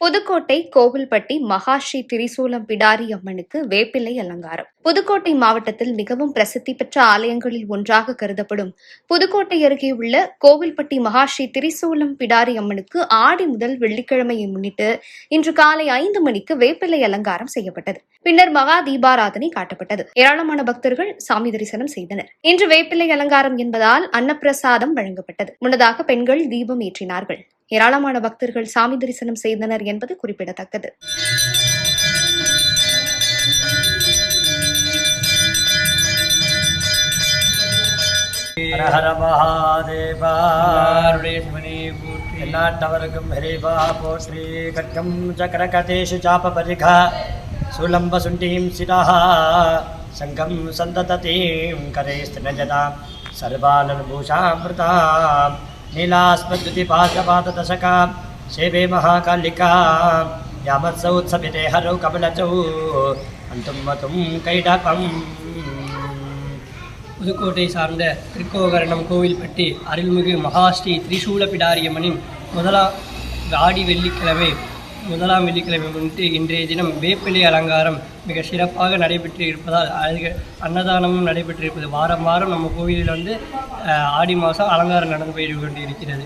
புதுக்கோட்டை கோவில்பட்டி மகாஸ்ரீ திரிசூலம் பிடாரி அம்மனுக்கு வேப்பிலை அலங்காரம். புதுக்கோட்டை மாவட்டத்தில் மிகவும் பிரசித்தி பெற்ற ஆலயங்களில் ஒன்றாக கருதப்படும் புதுக்கோட்டை அருகே உள்ள கோவில்பட்டி மகாஸ்ரீ திரிசூலம் பிடாரி அம்மனுக்கு ஆடி முதல் வெள்ளிக்கிழமையை முன்னிட்டு இன்று காலை 5 மணிக்கு வேப்பிலை அலங்காரம் செய்யப்பட்டது. பின்னர் மகா தீபாராதனை காட்டப்பட்டது. ஏராளமான பக்தர்கள் சாமி தரிசனம் செய்தனர். இன்று வேப்பிலை அலங்காரம் என்பதால் அன்னப்பிரசாதம் வழங்கப்பட்டது. முன்னதாக பெண்கள் தீபம் ஏற்றினார்கள். ஏராளமான பக்தர்கள் சாமி தரிசனம் செய்தனர் என்பது குறிப்பிடத்தக்கது. எல்லாட்டவருக்கும் ஹரிபா போஸ்ரீ கட்கம் சக்கரகதேஷு சாப பரிகா சுலம்ப சுண்டீம் சிரஹ சங்கம் சந்தததீம் கரேஸ்திரஜதாம் சர்வாலன்பூஷாமிருதாம் नीलास्पद्युति पाशपातदशका सेवे महाकालिका यामत्सौत्सविते हरौ कमलचौ अंतुम मतुम कैडपम. புதுக்கோட்டை சார்ந்த திருக்கோகரணம் கோவில்பட்டி அருள்மிகு மகாஸ்ரீ திரிசூல பிடாரியம்மனின் முதலாம் வெள்ளிக்கிழமை முன்னிட்டு இன்றைய தினம் வேப்பிலை அலங்காரம் மிக சிறப்பாக நடைபெற்று இருப்பதால் அன்னதானமும் நடைபெற்றிருப்பது. வாரம் நம்ம கோவிலில் ஆடி மாதம் அலங்காரம் நடந்து போய் கொண்டு இருக்கிறது.